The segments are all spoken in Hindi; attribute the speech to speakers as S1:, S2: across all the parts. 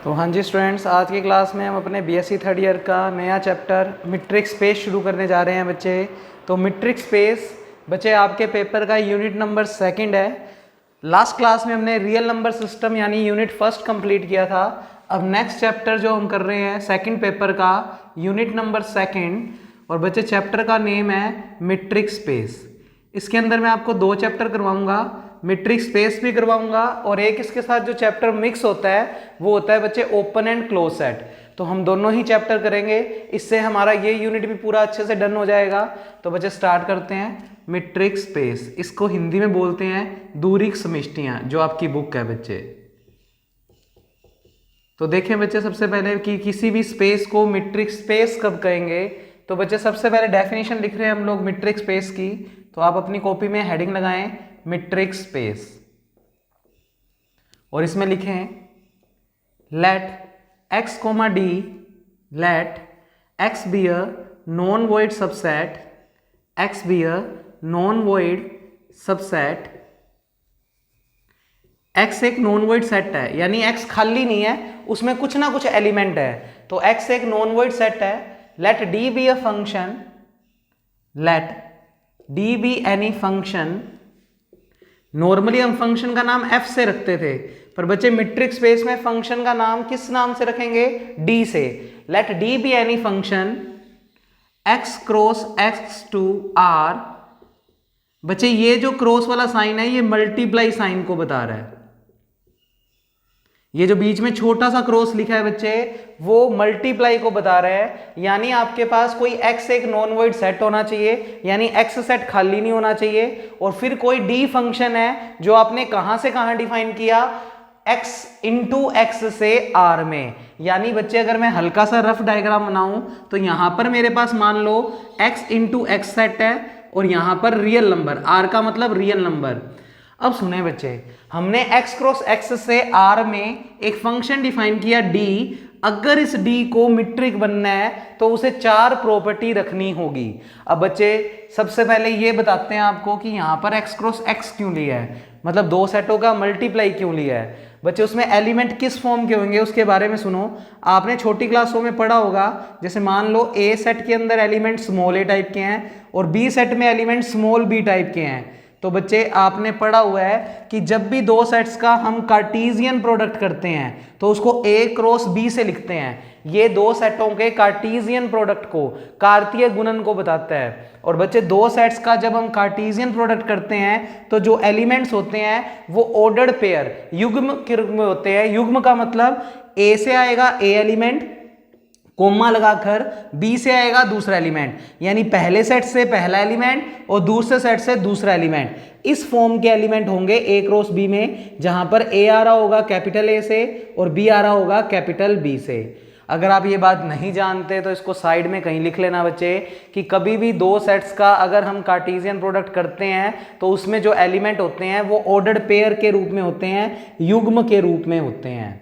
S1: तो हाँ जी स्टूडेंट्स, आज की क्लास में हम अपने बीएससी थर्ड ईयर का नया चैप्टर मीट्रिक स्पेस शुरू करने जा रहे हैं बच्चे। तो मीट्रिक स्पेस बच्चे आपके पेपर का यूनिट नंबर 2 है। लास्ट क्लास में हमने रियल नंबर सिस्टम यानी यूनिट फर्स्ट कंप्लीट किया था। अब नेक्स्ट चैप्टर जो हम कर रहे हैं सेकंड पेपर का यूनिट नंबर 2, और बच्चे चैप्टर का नेम है मीट्रिक स्पेस। इसके अंदर मैं आपको 2 चैप्टर करवाऊंगा, मीट्रिक स्पेस भी करवाऊंगा, और एक इसके साथ जो चैप्टर मिक्स होता है वो होता है बच्चे ओपन एंड क्लोज सेट। तो हम दोनों ही चैप्टर करेंगे, इससे हमारा ये यूनिट भी पूरा अच्छे से डन हो जाएगा। तो बच्चे स्टार्ट करते हैं मीट्रिक स्पेस। इसको हिंदी में बोलते हैं दूरिक समष्टियां, जो आपकी बुक है बच्चे। तो देखें बच्चे, सबसे पहले कि किसी भी स्पेस को मीट्रिक स्पेस कब कहेंगे। तो बच्चे सबसे पहले डेफिनेशन लिख रहे हैं हम लोग मीट्रिक स्पेस की। तो आप अपनी कॉपी में हेडिंग लगाएं मीट्रिक स्पेस, और इसमें लिखें let x, d let x be a non void subset, x be a non void subset. x एक नॉन वॉइड सेट है, यानी x खाली नहीं है, उसमें कुछ ना कुछ एलिमेंट है। तो x एक नॉन वॉइड सेट है। Let d be a function, let d be any function. Normally हम फंक्शन का नाम f से रखते थे, पर बच्चे मीट्रिक स्पेस में फंक्शन का नाम किस नाम से रखेंगे? d से। Let d be any function x cross x to r। बच्चे ये जो क्रॉस वाला साइन है ये मल्टीप्लाई साइन को बता रहा है। ये जो बीच में छोटा सा क्रॉस लिखा है बच्चे, वो मल्टीप्लाई को बता रहा है। यानी आपके पास कोई x एक नॉन वॉइड सेट होना चाहिए, यानी x सेट खाली नहीं होना चाहिए। और फिर कोई d फंक्शन है जो आपने कहां से कहां डिफाइन किया? x इंटू x से r में। यानी बच्चे अगर मैं हल्का सा रफ डायग्राम बनाऊं तो यहां पर मेरे पास मान लो x इंटू x सेट है, और यहां पर रियल नंबर r का मतलब रियल नंबर। अब सुने बच्चे, हमने x क्रॉस x से r में एक फंक्शन डिफाइन किया d। अगर इस d को मीट्रिक बनना है तो उसे 4 प्रॉपर्टी रखनी होगी। अब बच्चे सबसे पहले ये बताते हैं आपको कि यहां पर x क्रॉस x क्यों लिया है, मतलब 2 सेटों का मल्टीप्लाई क्यों लिया है। बच्चे उसमें एलिमेंट किस फॉर्म के होंगे उसके बारे में सुनो। आपने छोटी क्लासों में पढ़ा होगा, जैसे मान लो a सेट के अंदर एलिमेंट स्मॉल a टाइप के हैं और b सेट में एलिमेंट स्मॉल b टाइप के हैं। तो बच्चे आपने पढ़ा हुआ है कि जब भी 2 सेट्स का हम कार्टीजियन प्रोडक्ट करते हैं तो उसको a क्रॉस b से लिखते हैं। ये 2 सेटों के कार्टीजियन प्रोडक्ट को, कार्तीय गुणन को बताता है। और बच्चे 2 सेट्स का जब हम कार्टीजियन प्रोडक्ट करते हैं तो जो एलिमेंट्स होते हैं वो ऑर्डर्ड पेयर, युग्म के रूप में होते हैं। युग्म का मतलब a से आएगा a एलिमेंट, कोमा लगाकर b से आएगा दूसरा एलिमेंट, यानी पहले सेट से पहला एलिमेंट और दूसरे सेट से दूसरा एलिमेंट। इस फॉर्म के एलिमेंट होंगे a क्रॉस b में, जहां पर a आ रहा होगा कैपिटल A से और b आ रहा होगा कैपिटल B से। अगर आप ये बात नहीं जानते तो इसको साइड में कहीं लिख लेना बच्चे, कि कभी भी 2 सेट्स का अगर हम कार्टेशियन प्रोडक्ट करते हैं तो उसमें जो एलिमेंट होते हैं वो ऑर्डर्ड पेयर के रूप में होते हैं, युग्म के रूप में होते हैं।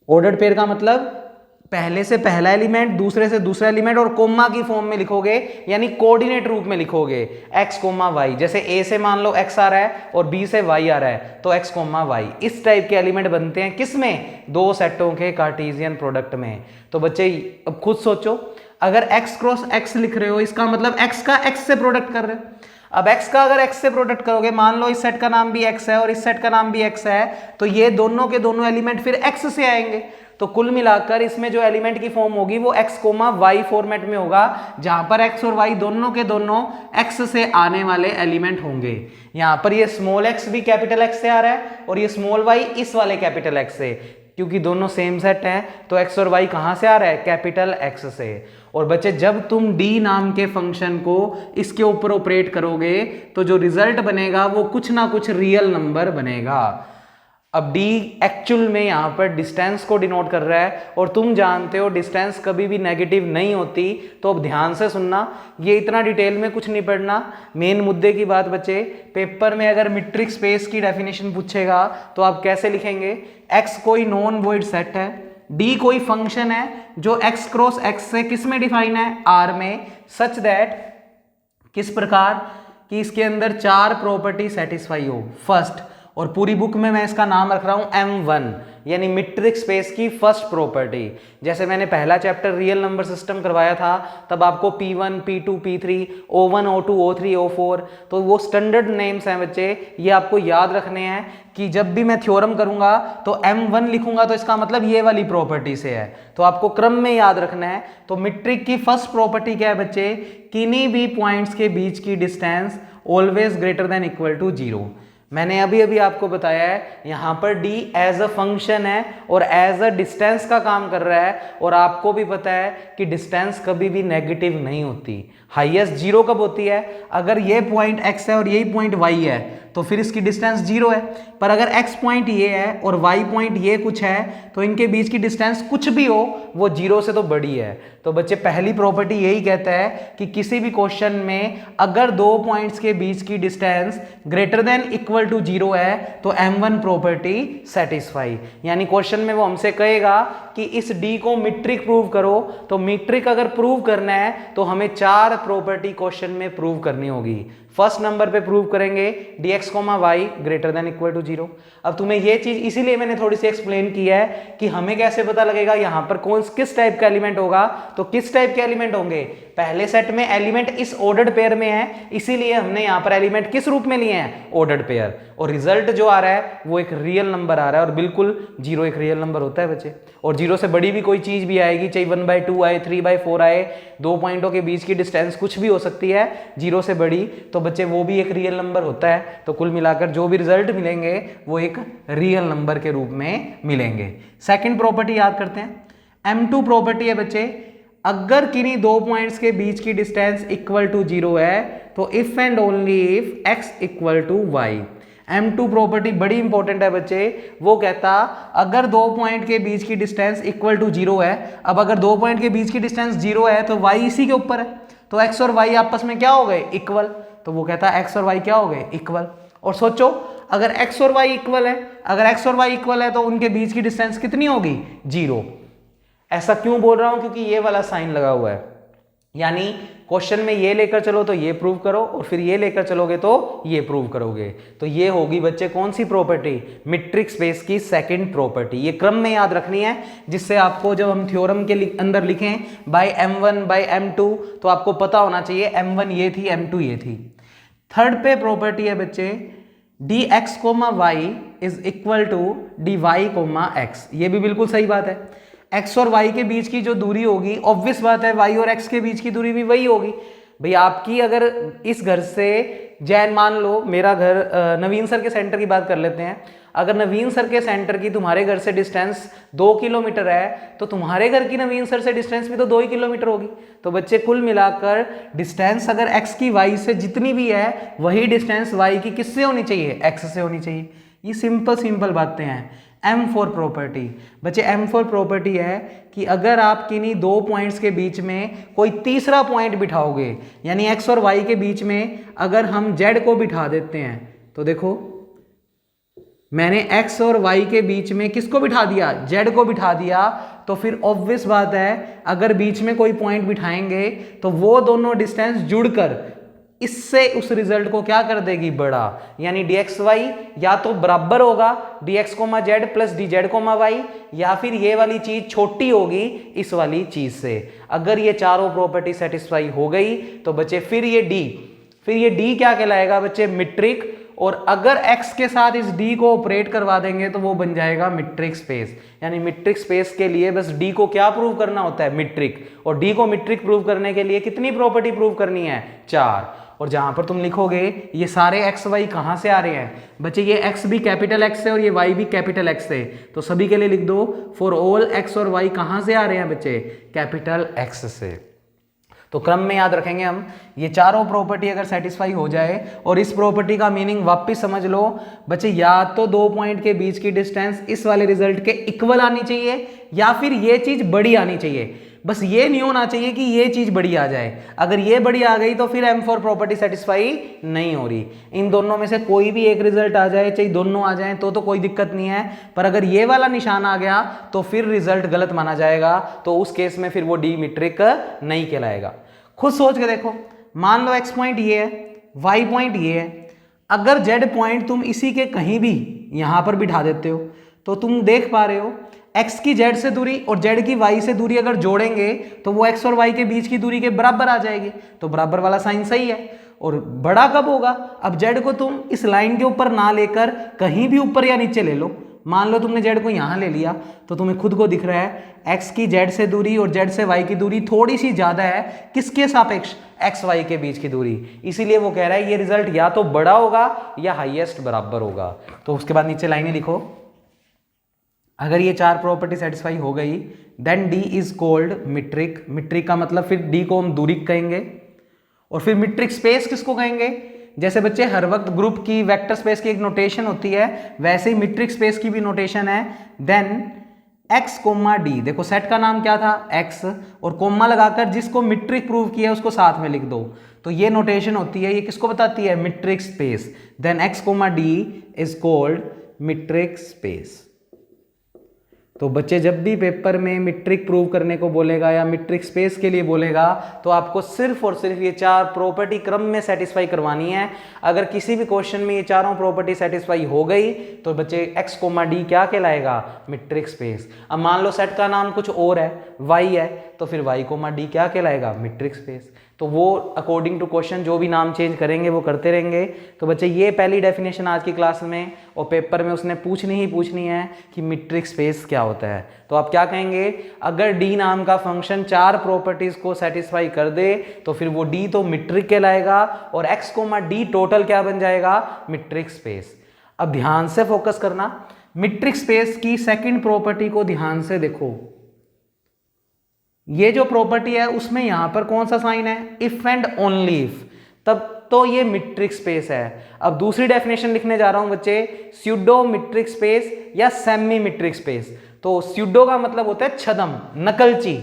S1: ऑर्डर्ड पेयर का मतलब पहले से पहला एलिमेंट, दूसरे से दूसरा एलिमेंट, और कोमा की फॉर्म में लिखोगे, यानी कोऑर्डिनेट रूप में लिखोगे x, y। जैसे a से मान लो x आ रहा है और b से y आ रहा है, तो x, y। इस टाइप के एलिमेंट बनते हैं किसमें? 2 सेटों के कार्टेशियन प्रोडक्ट में। तो बच्चे अब खुद सोचो, अगर x क्रॉस x लिख रहे हो इसका मतलब x का x से प्रोडक्ट कर रहे हो। अब x का अगर x से प्रोडक्ट करोगे, मान लो इस सेट का नाम भी x है और इस सेट का नाम भी x है, तो ये दोनों के दोनों एलिमेंट फिर x से आएंगे। तो कुल मिलाकर इसमें जो एलिमेंट की फॉर्म होगी वो x, y फॉर्मेट में होगा, जहां पर x और y दोनों के दोनों x से आने वाले एलिमेंट होंगे। यहां पर ये स्मॉल x भी कैपिटल X से आ रहा है और ये स्मॉल y इस वाले कैपिटल X से, क्योंकि दोनों सेम सेट हैं। तो x और y कहां से आ रहा है? कैपिटल X से। और बच्चे जब तुम d नाम के फंक्शन को इसके ऊपर ऑपरेट करोगे तो जो रिजल्ट बनेगा वो कुछ ना कुछ रियल नंबर बनेगा। अब d एक्चुअल में यहाँ पर डिस्टेंस को डिनोट कर रहा है, और तुम जानते हो डिस्टेंस कभी भी नेगेटिव नहीं होती। तो अब ध्यान से सुनना, ये इतना डिटेल में कुछ नहीं पढ़ना, मेन मुद्दे की बात बचे। पेपर में अगर मीट्रिक स्पेस की डेफिनेशन पूछेगा तो आप कैसे लिखेंगे? x कोई नॉन वॉइड सेट है, d कोई फंक्शन है जो x क्रॉस x से किस में डिफाइन है? R में, सच दैट किस प्रकार कि इसके अंदर 4 प्रॉपर्टी सेटिस्फाई हो। फर्स्ट, और पूरी बुक में मैं इसका नाम रख रहा हूं M1, यानी मीट्रिक स्पेस की फर्स्ट प्रॉपर्टी। जैसे मैंने पहला चैप्टर रियल नंबर सिस्टम करवाया था, तब आपको P1, P2, P3, O1, O2, O3, O4, तो वो स्टैंडर्ड नेम्स हैं बच्चे, ये आपको याद रखने हैं कि जब भी मैं थ्योरम करूंगा तो M1 लिखूंगा तो इसका मतलब ये वाली प्रॉपर्टी से है, तो आपको क्रम में याद रखना है। तो मीट्रिक की फर्स्ट प्रॉपर्टी क्या है बच्चे, किन्हीं भी पॉइंट्स के बीच की distance always greater than equal to 0। मैंने अभी अभी आपको बताया है यहां पर d एज अ फंक्शन है और एज अ डिस्टेंस का काम कर रहा है, और आपको भी पता है कि डिस्टेंस कभी भी नेगेटिव नहीं होती। हाईएस्ट 0 कब होती है, अगर ये पॉइंट x है और यही पॉइंट y है तो फिर इसकी डिस्टेंस 0 है, पर अगर x पॉइंट ये है और y पॉइंट ये कुछ है तो इनके बीच की डिस्टेंस कुछ भी हो वो 0 से तो बड़ी है। तो बच्चे पहली प्रॉपर्टी यही कहता है कि किसी भी क्वेश्चन में अगर दो पॉइंट्स के बीच की distance greater than equal to 0 है तो M1 प्रॉपर्टी सेटिस्फाई। यानी क्वेश्चन में वो हमसे कहेगा कि इस d को मीट्रिक प्रूव करो, तो मीट्रिक अगर प्रूव करना है तो हमें 4 प्रॉपर्टी क्वेश्चन में प्रूव करनी होगी। फर्स्ट नंबर पे प्रूव करेंगे dx, y greater than equal to 0। अब तुम्हें ये चीज इसीलिए मैंने थोड़ी सी एक्सप्लेन की है कि हमें कैसे पता लगेगा यहां पर कौन किस टाइप का एलिमेंट होगा। तो किस टाइप के एलिमेंट होंगे, पहले सेट में एलिमेंट इस ऑर्डर्ड पेयर में है, इसीलिए हमने यहां पर एलिमेंट किस रूप में लिए हैं, ऑर्डर्ड पेयर, और रिजल्ट जो आ रहा है वो एक रियल नंबर आ रहा है, और बिल्कुल 0 एक रियल नंबर होता है बच्चे। और 0 से बड़ी भी कोई चीज भी आएगी, चाहे 1/2 आए, 3/4 आए, दो पॉइंटों के बीच की डिस्टेंस कुछ भी हो सकती है 0 से बड़ी, तो बच्चे वो भी एक रियल नंबर होता है। तो कुल मिलाकर जो भी रिजल्ट मिलेंगे वो एक रियल नंबर के रूप में मिलेंगे। सेकंड प्रॉपर्टी याद करते हैं, M2 प्रॉपर्टी है बच्चे, अगर किन्हीं दो पॉइंट्स के बीच की डिस्टेंस इक्वल टू 0 है तो if and only if x equal to y। M2 property बड़ी इंपॉर्टेंट है बच्चे, वो कहता अगर दो पॉइंट के बीच की डिस्टेंस इक्वल टू 0 है, अब अगर दो पॉइंट के बीच की डिस्टेंस 0 है तो y इसी के ऊपर है, तो x और y आपस में क्या हो गए, इक्वल। तो वो कहता है x और y क्या हो गए, इक्वल। और सोचो अगर x और y इक्वल है, अगर x और y इक्वल है तो उनके बीच की डिस्टेंस कितनी होगी, 0। ऐसा क्यों बोल रहा हूं, क्योंकि ये वाला साइन लगा हुआ है, यानी क्वेश्चन में ये लेकर चलो तो ये प्रूव करो, और फिर ये लेकर चलोगे तो ये प्रूव करोगे। तो ये होगी बच्चे कौन सी प्रॉपर्टी, मीट्रिक स्पेस की सेकंड प्रॉपर्टी। ये क्रम में याद रखनी है, जिससे आपको जब हम थ्योरम के अंदर लिखें बाय M1 बाय M2 तो आपको पता होना चाहिए M1 ये थी, M2 ये थी। थर्ड पे प्रॉपर्टी है बच्चे dx, y is equal to dy, x। ये भी बिल्कुल सही बात है, x और y के बीच की जो दूरी होगी ऑब्वियस बात है y और x के बीच की दूरी भी वही होगी। भाई आपकी अगर इस घर से जैन, मान लो मेरा घर नवीन सर के सेंटर की बात कर लेते हैं, अगर नवीन सर के सेंटर की तुम्हारे घर से डिस्टेंस 2 किलोमीटर है तो तुम्हारे घर की नवीन सर से डिस्टेंस भी तो 2 ही किलोमीटर होगी। तो बच्चे कुल मिलाकर डिस्टेंस अगर x की y से जितनी भी है वही डिस्टेंस y की किससे होनी चाहिए, x से होनी चाहिए। ये सिंपल बातें हैं। M4 प्रॉपर्टी बच्चे, M4 प्रॉपर्टी है कि अगर आप किन्हीं दो पॉइंट्स के बीच में कोई तीसरा पॉइंट बिठाओगे, यानी x और y के बीच में अगर हम z को बिठा देते हैं, तो देखो मैंने x और y के बीच में किसको बिठा दिया, z को बिठा दिया, तो फिर ऑब्वियस बात है अगर बीच में कोई पॉइंट बिठाएंगे तो वो दोनों डिस्टेंस जुड़कर इससे उस रिजल्ट को क्या कर देगी, बड़ा। यानी dxy या तो बराबर होगा dx, z plus dz, y, या फिर ये वाली चीज छोटी होगी इस वाली चीज से। अगर ये चारों प्रॉपर्टी सेटिस्फाई हो गई तो बच्चे फिर ये d क्या कहलाएगा बच्चे, मीट्रिक। और अगर x के साथ इस d को ऑपरेट करवा देंगे तो वो बन जाएगा मीट्रिक स्पेस। यानी मीट्रिक स्पेस के लिए बस d को क्या प्रूव करना होता है, मीट्रिक। और d को मीट्रिक प्रूव करने के लिए कितनी प्रॉपर्टी प्रूव करनी है, 4। और जहां पर तुम लिखोगे ये सारे x y कहां से आ रहे हैं बच्चे, ये x भी कैपिटल X है और ये y भी कैपिटल X है, तो सभी के लिए लिख दो फॉर ऑल x और y कहां से आ रहे हैं बच्चे, कैपिटल X से। तो क्रम में याद रखेंगे हम, ये चारों प्रॉपर्टी अगर सेटिस्फाई हो जाए, और इस प्रॉपर्टी का मीनिंग वापस समझ लो बच्चे, या तो दो पॉइंट के बीच की डिस्टेंस इस वाले रिजल्ट के इक्वल आनी चाहिए या फिर ये चीज बड़ी आनी चाहिए। बस ये नहीं होना चाहिए कि ये चीज बड़ी आ जाए। अगर ये बड़ी आ गई तो फिर M4 प्रॉपर्टी सेटिस्फाई नहीं हो रही। इन दोनों में से कोई भी एक रिजल्ट आ जाए, चाहे दोनों आ जाएं तो कोई दिक्कत नहीं है, पर अगर ये वाला निशान आ गया तो फिर रिजल्ट गलत माना जाएगा, तो उस केस में फिर वो डी मीट्रिक नहीं कहलाएगा। खुद सोच के देखो, मान लो x पॉइंट ये है, y पॉइंट ये है, अगर जेड पॉइंट तुम इसी के कहीं भी यहां पर बिठा देते हो तो तुम देख पा रहे हो x की z से दूरी और z की y से दूरी अगर जोड़ेंगे तो वो x और y के बीच की दूरी के बराबर आ जाएगी, तो बराबर वाला साइन सही है। और बड़ा कब होगा? अब z को तुम इस लाइन के ऊपर ना लेकर कहीं भी ऊपर या नीचे ले लो। मान लो तुमने z को यहां ले लिया तो तुम्हें खुद को दिख रहा है x की z से दूरी और z से y की दूरी थोड़ी सी ज्यादा है, किसके सापेक्ष? x y के बीच की दूरी। इसीलिए वो कह रहा है ये रिजल्ट या तो बड़ा होगा या हाईएस्ट बराबर होगा। तो उसके बाद नीचे लाइनें लिखो। अगर ये चार प्रॉपर्टी सेटिस्फाई हो गई then D is called metric. Metric का मतलब फिर D को हम दूरी कहेंगे। और फिर मीट्रिक स्पेस किसको कहेंगे? जैसे बच्चे हर वक्त ग्रुप की वेक्टर स्पेस की एक नोटेशन होती है, वैसे ही मीट्रिक स्पेस की भी नोटेशन है। देन x कोमा डी, देखो सेट का नाम क्या था? x, और कोमा लगाकर जिसको मीट्रिक प्रूव किया है उसको साथ में लिख दो। तो ये नोटेशन होती है, ये किसको बताती है? Metric space. Then x comma D is called metric space. तो बच्चे जब भी पेपर में मीट्रिक प्रूव करने को बोलेगा या मीट्रिक स्पेस के लिए बोलेगा तो आपको सिर्फ और सिर्फ ये चार प्रॉपर्टी क्रम में सेटिस्फाई करवानी है। अगर किसी भी क्वेश्चन में ये चारों प्रॉपर्टी सेटिस्फाई हो गई तो बच्चे x कोमा डी क्या कहलाएगा? Metric space. अब मान लो सेट का नाम कुछ और है, y है, तो फिर y कोमा डी क्या कहलाएगा? Metric space. तो वो अकॉर्डिंग टू क्वेश्चन जो भी नाम चेंज करेंगे वो करते रहेंगे। तो बच्चे ये पहली डेफिनेशन आज की क्लास में और पेपर में उसने पूछनी ही पूछनी है कि मीट्रिक स्पेस क्या होता है। तो आप क्या कहेंगे? अगर डी नाम का फंक्शन चार प्रॉपर्टीज को सेटिस्फाई कर दे तो फिर वो डी तो मीट्रिक कहलाएगा और x कोमा डी टोटल क्या बन जाएगा? Metric space. अब ध्यान से फोकस करना, मीट्रिक स्पेस की सेकंड प्रॉपर्टी को ध्यान से देखो। ये जो प्रॉपर्टी है उसमें यहां पर कौन सा साइन है? इफ एंड ओनली इफ, तब तो ये मीट्रिक स्पेस है। अब दूसरी डेफिनेशन लिखने जा रहा हूं बच्चे, स्यूडो मीट्रिक स्पेस या सेमी मीट्रिक स्पेस। तो स्यूडो का मतलब होता है छदम, नकलची।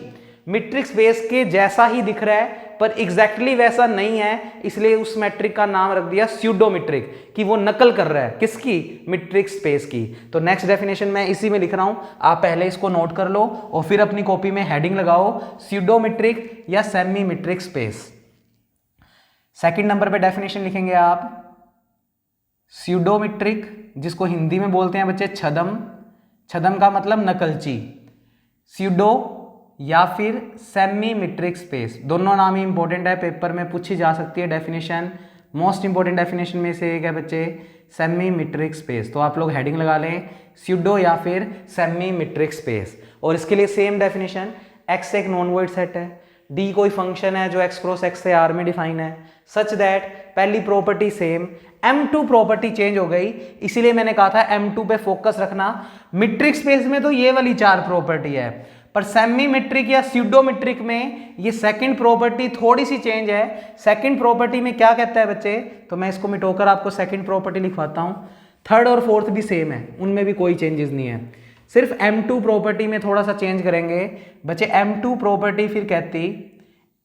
S1: मीट्रिक स्पेस के जैसा ही दिख रहा है पर एग्जैक्टली वैसा नहीं है, इसलिए उस मैट्रिक का नाम रख दिया स्यूडोमीट्रिक, कि वो नकल कर रहा है किसकी? मीट्रिक स्पेस की। तो नेक्स्ट डेफिनेशन मैं इसी में लिख रहा हूं, आप पहले इसको नोट कर लो और फिर अपनी कॉपी में हेडिंग लगाओ, स्यूडोमीट्रिक या semi metric space. Second number पे डेफिनेशन लिखेंगे आप स्यूडोमीट्रिक, जिसको हिंदी में बोलते हैं बच्चे छदम। छदम का मतलब नकलची। स्यूडो या फिर सेमी मीट्रिक स्पेस, दोनों नाम ही इंपॉर्टेंट है, पेपर में पूछी जा सकती है डेफिनेशन। मोस्ट इंपॉर्टेंट डेफिनेशन में से एक है बच्चे सेमी मीट्रिक स्पेस। तो आप लोग हेडिंग लगा लें स्यूडो या फिर सेमी मीट्रिक स्पेस। और इसके लिए सेम डेफिनेशन, x एक नॉन वॉइड सेट है, d कोई फंक्शन है जो x क्रॉस x से R में डिफाइन है, सच दैट पहली property same, M2 property change हो गई, इसीलिए मैंने कहा था M2 पे फोकस रखना। मीट्रिक स्पेस में तो ये वाली चार प्रॉपर्टी है, पर सेमी मीट्रिक या स्यूडोमीट्रिक में ये सेकंड प्रॉपर्टी थोड़ी सी चेंज है। सेकंड प्रॉपर्टी में क्या कहता है बच्चे? तो मैं इसको मिटोकर आपको सेकंड प्रॉपर्टी लिखवाता हूं। थर्ड और फोर्थ भी सेम है, उनमें भी कोई चेंजेस नहीं है, सिर्फ M2 प्रॉपर्टी में थोड़ा सा चेंज करेंगे बच्चे। M2 प्रॉपर्टी फिर कहती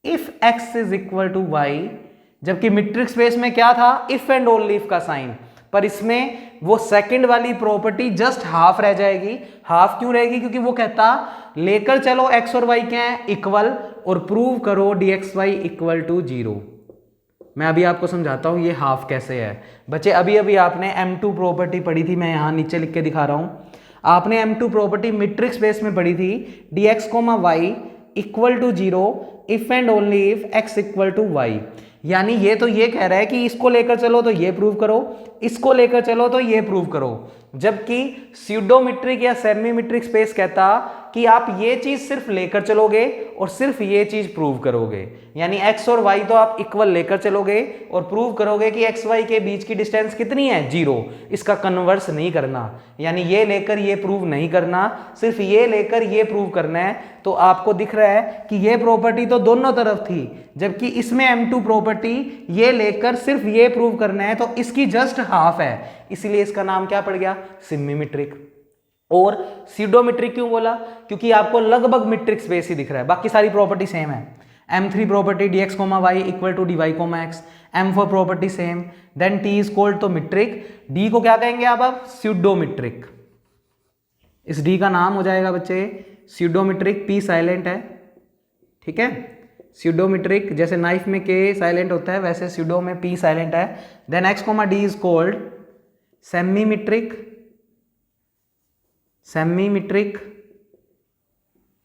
S1: if x is equal to y, जबकि मीट्रिक स्पेस में क्या था? इफ एंड ओनली इफ का साइन, पर इसमें वो सेकंड वाली प्रॉपर्टी जस्ट हाफ रह जाएगी। हाफ क्यों रहेगी? क्योंकि वो कहता लेकर चलो x और y क्या है? इक्वल, और प्रूव करो dxy इक्वल टू 0। मैं अभी आपको समझाता हूं ये हाफ कैसे है। बच्चे अभी अभी आपने M2 प्रॉपर्टी पढ़ी थी, मैं यहां नीचे लिख के दिखा रहा हूं। आपने M2 प्रॉपर्टी मीट्रिक स्पेस में पढ़ी थी, dx y equal to 0 if and only if x equal to y। यानी ये तो ये कह रहा है कि इसको लेकर चलो तो ये प्रूव करो, इसको लेकर चलो तो ये प्रूव करो, जबकि स्यूडोमीट्रिक या सेमीमीट्रिक स्पेस कहता कि आप ये चीज सिर्फ लेकर चलोगे और सिर्फ ये चीज प्रूव करोगे। यानी x और y तो आप इक्वल लेकर चलोगे और प्रूव करोगे कि x y के बीच की डिस्टेंस कितनी है? 0। इसका कन्वर्स नहीं करना, यानी ये लेकर ये प्रूव नहीं करना, सिर्फ ये लेकर ये प्रूव करना है। तो आपको दिख रहा है कि ये प्रॉपर्टी तो दोनों तरफ थी, जबकि इसमें M2 प्रॉपर्टी ये लेकर सिर्फ ये प्रूव करना है, तो इसकी जस्ट हाफ है, इसीलिए इसका नाम क्या पड़ गया? सिमीमेट्रिक। और स्यूडोमेट्रिक क्यों बोला? क्योंकि आपको लगभग मीट्रिक स्पेस ही दिख रहा है, बाकी सारी प्रॉपर्टी सेम है। M3 property dx y equal to dy x, M4 property same, then t is called तो मीट्रिक, d को क्या कहेंगे आप? स्यूडोमीट्रिक। इस d का नाम हो जाएगा बच्चे स्यूडोमीट्रिक, p साइलेंट है, ठीक है। स्यूडोमेट्रिक, जैसे नाइफ में के साइलेंट होता है वैसे स्यूडो में पी साइलेंट है। Then X comma D is called semimetric, semimetric,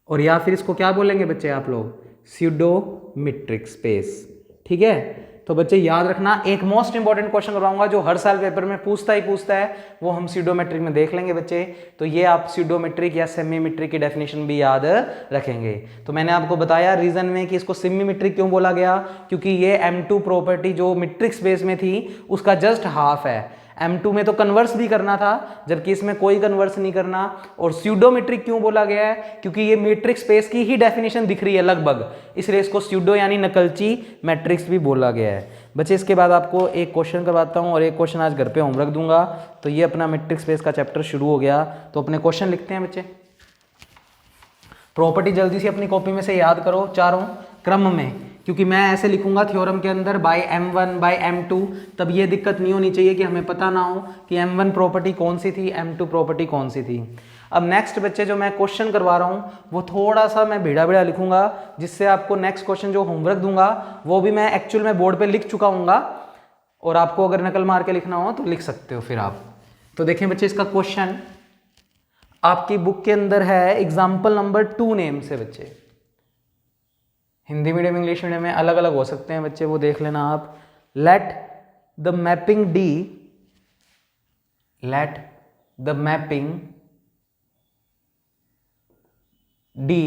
S1: और या फिर इसको क्या बोलेंगे बच्चे आप लोग, स्यूडोमेट्रिक स्पेस। ठीक है, तो बच्चे याद रखना, एक मोस्ट इंपॉर्टेंट क्वेश्चन करवाऊंगा जो हर साल पेपर में पूछता है, वो हम स्यूडोमेट्रिक में देख लेंगे बच्चे। तो ये आप स्यूडोमेट्रिक या सेमीमेट्रिक की डेफिनेशन भी याद रखेंगे। तो मैंने आपको बताया रीजन में कि इसको सेमीमेट्रिक क्यों बोला गया, क्योंकि ये M2 प्रॉपर्टी जो मेट्रिक स्पेस में थी उसका जस्ट हाफ है। M2 में तो कन्वर्स भी करना था, जबकि इसमें कोई कन्वर्स नहीं करना। और स्यूडोमेट्रिक क्यों बोला गया है, क्योंकि ये मैट्रिक स्पेस की ही डेफिनेशन दिख रही है लगभग, इसलिए इसको स्यूडो यानी नकलची मैट्रिक्स भी बोला गया है। बच्चे इसके बाद आपको एक क्वेश्चन करवाता हूं और एक क्वेश्चन आज घर पे होमवर्क दूंगा। तो ये अपना मैट्रिक स्पेस का चैप्टर शुरू हो गया। तो अपने क्वेश्चन लिखते हैं बच्चे। प्रॉपर्टी जल्दी से अपनी कॉपी में से याद करो चारों क्रम में, क्योंकि मैं ऐसे लिखूंगा थ्योरम के अंदर बाय M1 बाय M2, तब ये दिक्कत नहीं होनी चाहिए कि हमें पता ना हो कि M1 प्रॉपर्टी कौन सी थी, M2 प्रॉपर्टी कौन सी थी। अब नेक्स्ट बच्चे जो मैं क्वेश्चन करवा रहा हूँ वो थोड़ा सा मैं भिड़ा भिड़ा लिखूंगा, जिससे आपको नेक्स्ट क्वेश्चन जो होमवर्क दूंगा वो भी मैं एक्चुअल में बोर्ड पे लिख चुका हूँगा, और आपको अगर नकल मार के लिखना हो तो लिख सकते हो फिर आप। तो देखें बच्चे, इसका क्वेश्चन आपकी बुक के अंदर है एग्जाम्पल नंबर 2 नेम से। बच्चे हिंदी मीडियम इंग्लिश मीडियम में अलग अलग हो सकते हैं बच्चे, वो देख लेना आप। Let the mapping d, let the mapping d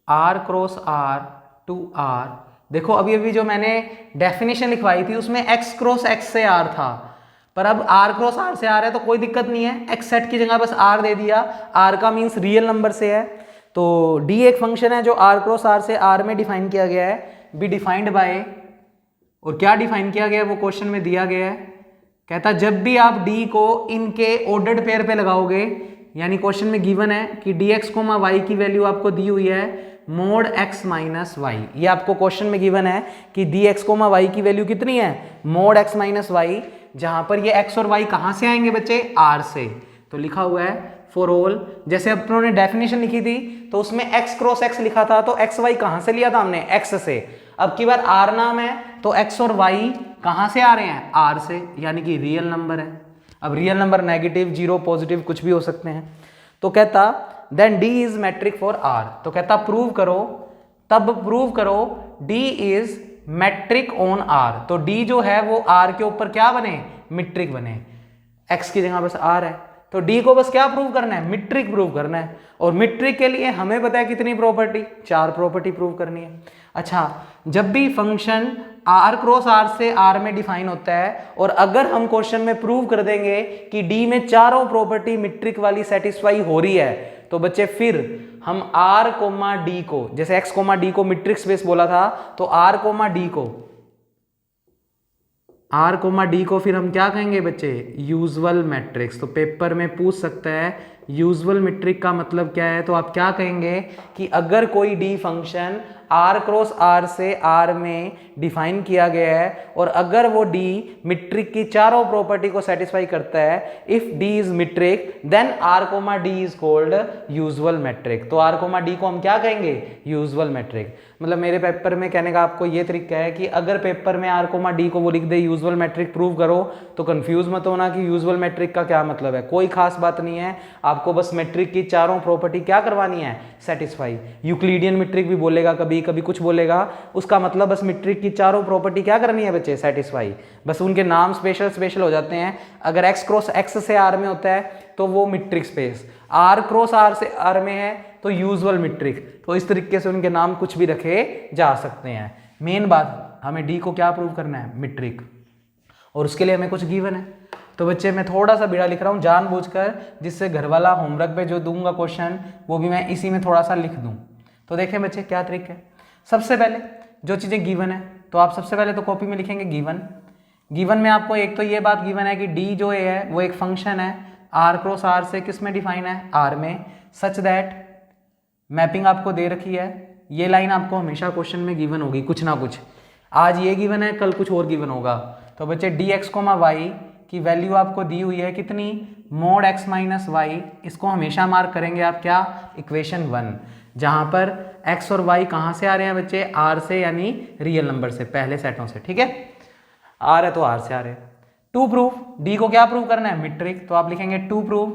S1: R cross R to R। देखो अभी अभी जो मैंने डेफिनेशन लिखवाई थी उसमें X क्रॉस X से R था, पर अब R क्रॉस R से R है तो कोई दिक्कत नहीं है, X सेट की जगह बस R दे दिया। R का मीन्स रियल नंबर से है, तो D एक फंक्शन है जो R क्रॉस R से R में डिफाइन किया गया है, बी डिफाइंड बाय, और क्या डिफाइन किया गया है वो क्वेश्चन में दिया गया है। कहता जब भी आप D को इनके ऑर्डर्ड पेयर पे लगाओगे, यानी क्वेश्चन में गिवन है कि dx कोमा y की वैल्यू आपको दी हुई है मोड x माइनस वाई, ये आपको क्वेश्चन में गिवन है कि dx कोमा y की वैल्यू कितनी है, मोड x माइनस वाई, जहां पर ये x और y कहां से आएंगे बच्चे, R से। तो लिखा हुआ है फॉर ऑल, जैसे अपनों ने डेफिनेशन लिखी थी तो उसमें x क्रॉस x लिखा था, तो x y कहां से लिया था हमने, x से। अब की बार R नाम है तो x और y कहां से आ रहे हैं, R से, यानी कि रियल नंबर है। अब real number negative, zero, positive कुछ भी हो सकते हैं। तो कहता then D is metric for R, तो कहता प्रूव करो, तब प्रूव करो D is metric on R। तो D जो है वो R के ऊपर क्या बने, मैट्रिक बने, X की जगह बस R है, तो D को बस क्या प्रूव करना है, मैट्रिक प्रूव करना है। और मैट्रिक के लिए हमें पता है कितनी प्रॉपर्टी, 4 प्रॉपर्टी प्रूव करनी है। अच्छा, जब भी फंक्शन R क्रॉस R से R में डिफाइन होता है, और अगर हम क्वेश्चन में प्रूव कर देंगे कि D में चारों प्रॉपर्टी मैट्रिक वाली सेटिस्फाई हो रही है, तो बच्चे फिर हम R कोमा D को, जैसे X कोमा D को मैट्रिक स्पेस बोला था, तो R कोमा D को, R कोमा D को फिर हम क्या कहेंगे बच्चे, यूजुअल मैट्रिक्स। तो पेपर में पूछ सकता है यूजुअल मैट्रिक का मतलब क्या है, तो आप क्या कहेंगे कि अगर कोई D function R cross R से R में डिफाइन किया गया है, और अगर वो D मैट्रिक की चारों प्रॉपर्टी को सेटिस्फाई करता है, if D is metric then R comma D is called usual metric. तो R कोमा D को हम क्या कहेंगे, यूजुअल मैट्रिक। मतलब मेरे पेपर में कहने का आपको ये तरीका है कि अगर पेपर में R कोमा D को वो लिख दे यूजुअल मैट्रिक प्रूव करो, तो कंफ्यूज मत होना कि यूजुअल मैट्रिक का क्या मतलब है, कोई खास बात नहीं है, आपको बस मैट्रिक की चारों प्रॉपर्टी क्या करवानी है, सेटिस्फाई। यूक्लिडियन मैट्रिक भी बोलेगा कभी कभी कुछ बोलेगा, उसका मतलब बस मैट्रिक की चारों प्रॉपर्टी क्या करनी है बच्चे, सेटिस्फाई। बस उनके नाम स्पेशल हो जाते हैं। अगर x क्रॉस x से R में होता है तो वो matric space, R cross R से R में है तो यूजुअल मैट्रिक। तो इस तरीके से उनके नाम कुछ भी रखे जा सकते हैं। मेन बात हमें D को क्या प्रूव करना है, मैट्रिक, और उसके लिए हमें कुछ गिवन है। तो बच्चे मैं थोड़ा सा बिड़ा लिख रहा हूँ जानबूझकर, जिससे घर वाला होमवर्क पे जो दूंगा क्वेश्चन वो भी मैं इसी में थोड़ा सा लिख दूं। तो देखें बच्चे क्या तरीका है। सबसे पहले जो चीज़ें गिवन है, तो आप सबसे पहले तो कॉपी में लिखेंगे गिवन। गिवन में आपको एक तो ये बात गिवन है कि D जो है वो एक फंक्शन है R क्रॉस R से, किस में डिफाइन है, R में, सच दैट मैपिंग आपको दे रखी है। ये लाइन आपको हमेशा क्वेश्चन में गिवन होगी, कुछ ना कुछ, आज ये गिवन है कल कुछ और गिवन होगा। तो बच्चे dx कोमा y की वैल्यू आपको दी हुई है कितनी, मोड x माइनस वाई, इसको हमेशा मार्क करेंगे आप क्या, इक्वेशन 1। जहां पर x और y कहां से आ रहे हैं बच्चे, r से, यानी रियल नंबर से, पहले सेटों से। ठीक है, r है तो r से आ रहे हैं। टू प्रूव, d को क्या प्रूव करना है, मीट्रिक, तो आप लिखेंगे to prove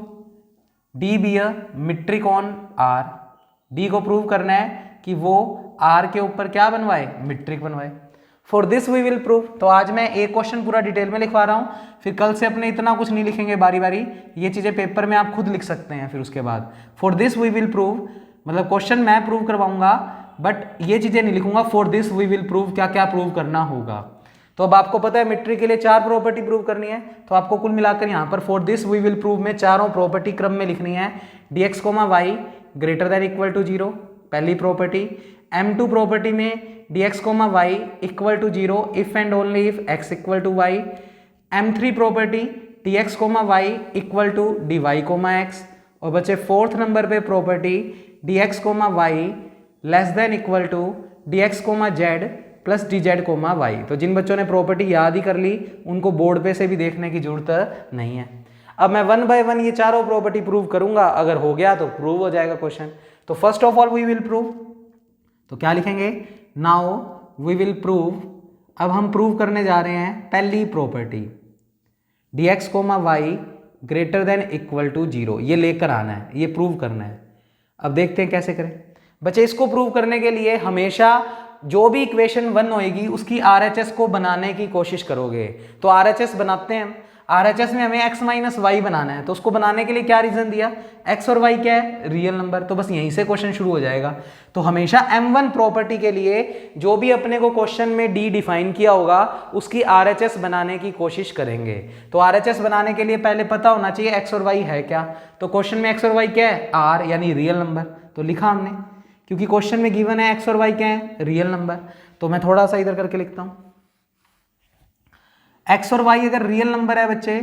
S1: d be a metric on r। d को प्रूव करना है कि वो r के ऊपर क्या बनवाए, मीट्रिक बनवाए। For this we will prove, तो आज मैं एक क्वेश्चन पूरा डिटेल में लिखवा रहा हूँ, फिर कल से अपने इतना कुछ नहीं लिखेंगे बारी बारी, ये चीजें पेपर में आप खुद लिख सकते हैं। फिर उसके बाद for this we will prove, मतलब क्वेश्चन मैं प्रूव करवाऊंगा बट ये चीजें नहीं लिखूंगा। For this we will prove, क्या क्या प्रूव करना होगा। तो अब आपको पता है मीट्रिक के लिए 4 प्रॉपर्टी प्रूव करनी है, तो आपको कुल मिलाकर यहाँ पर for this we will prove में चारों प्रॉपर्टी क्रम में लिखनी है। dx, y greater than equal to 0, पहली प्रॉपर्टी। m2 प्रॉपर्टी में dx, y equal to 0 if and only if x equal to y। m3 property dx, y equal to dy, x। और बच्चे फोर्थ नंबर पे property dx, y less than equal to dx, z plus dz, y। तो जिन बच्चों ने प्रॉपर्टी याद ही कर ली उनको बोर्ड पे से भी देखने की जरूरत नहीं है। अब मैं 1 बाय 1 ये चारों प्रॉपर्टी प्रूव करूंगा, अगर हो गया तो प्रूव हो जाएगा क्वेश्चन। तो first of all we will prove, तो क्या लिखेंगे, नाउ वी विल प्रूव। अब हम प्रूव करने जा रहे हैं पहली property dx, y greater than equal to 0, ये लेकर आना है, ये प्रूव करना है। अब देखते हैं कैसे करें बच्चे। इसको प्रूव करने के लिए हमेशा जो भी इक्वेशन 1 होएगी उसकी RHS को बनाने की कोशिश करोगे। तो RHS बनाते हैं, RHS में हमें x माइनस वाई बनाना है, तो उसको बनाने के लिए क्या रीजन दिया, x और y क्या है, रियल नंबर। तो बस यहीं से क्वेश्चन शुरू हो जाएगा। तो हमेशा M1 प्रॉपर्टी के लिए जो भी अपने को क्वेश्चन में D डिफाइन किया होगा उसकी RHS बनाने की कोशिश करेंगे। तो RHS बनाने के लिए पहले पता होना चाहिए x और y है क्या। तो क्वेश्चन में x और y क्या है, r यानी रियल नंबर, तो लिखा हमने, क्योंकि क्वेश्चन में गिवन है x और y क्या है, रियल नंबर। तो मैं थोड़ा सा इधर करके लिखता हूं, x और y अगर रियल नंबर है बच्चे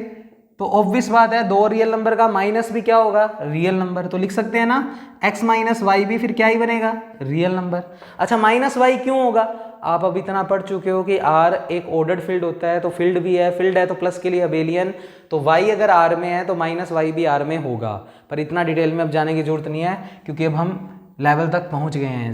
S1: तो ऑब्वियस बात है दो रियल नंबर का माइनस भी क्या होगा, रियल नंबर। तो लिख सकते हैं ना x माइनस वाई भी फिर क्या ही बनेगा, रियल नंबर। अच्छा माइनस वाई क्यों होगा, आप अब इतना पढ़ चुके हो कि r एक ऑर्डर्ड फील्ड होता है, तो फील्ड भी है, फील्ड है तो प्लस के लिए अबेलियन, तो y अगर r में है तो माइनस वाई भी r में होगा। पर इतना डिटेल में अब जाने की जरूरत नहीं है क्योंकि अब हम लेवल तक पहुंच गए हैं।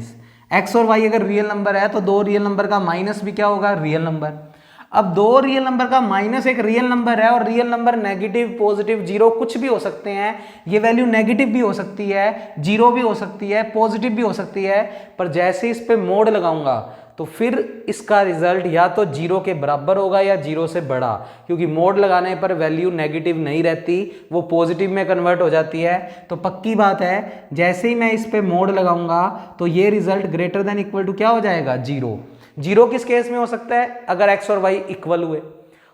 S1: x और y अगर रियल नंबर है तो दो रियल नंबर का माइनस भी क्या होगा, रियल नंबर। अब दो रियल नंबर का माइनस एक रियल नंबर है, और real number negative, positive, zero कुछ भी हो सकते हैं। ये वैल्यू नेगेटिव भी हो सकती है, जीरो भी हो सकती है, पॉजिटिव भी हो सकती है। पर जैसे इस पे मोड लगाऊंगा तो फिर इसका रिजल्ट या तो जीरो के बराबर होगा या जीरो से बड़ा, क्योंकि मोड लगाने पर वैल्यू नेगेटिव नहीं रहती, वो पॉजिटिव में कन्वर्ट हो जाती है। तो पक्की बात है जैसे ही मैं इस पे मोड लगाऊंगा तो ये result greater than equal to क्या हो जाएगा, जीरो। जीरो किस केस में हो सकता है, अगर x और y इक्वल हुए,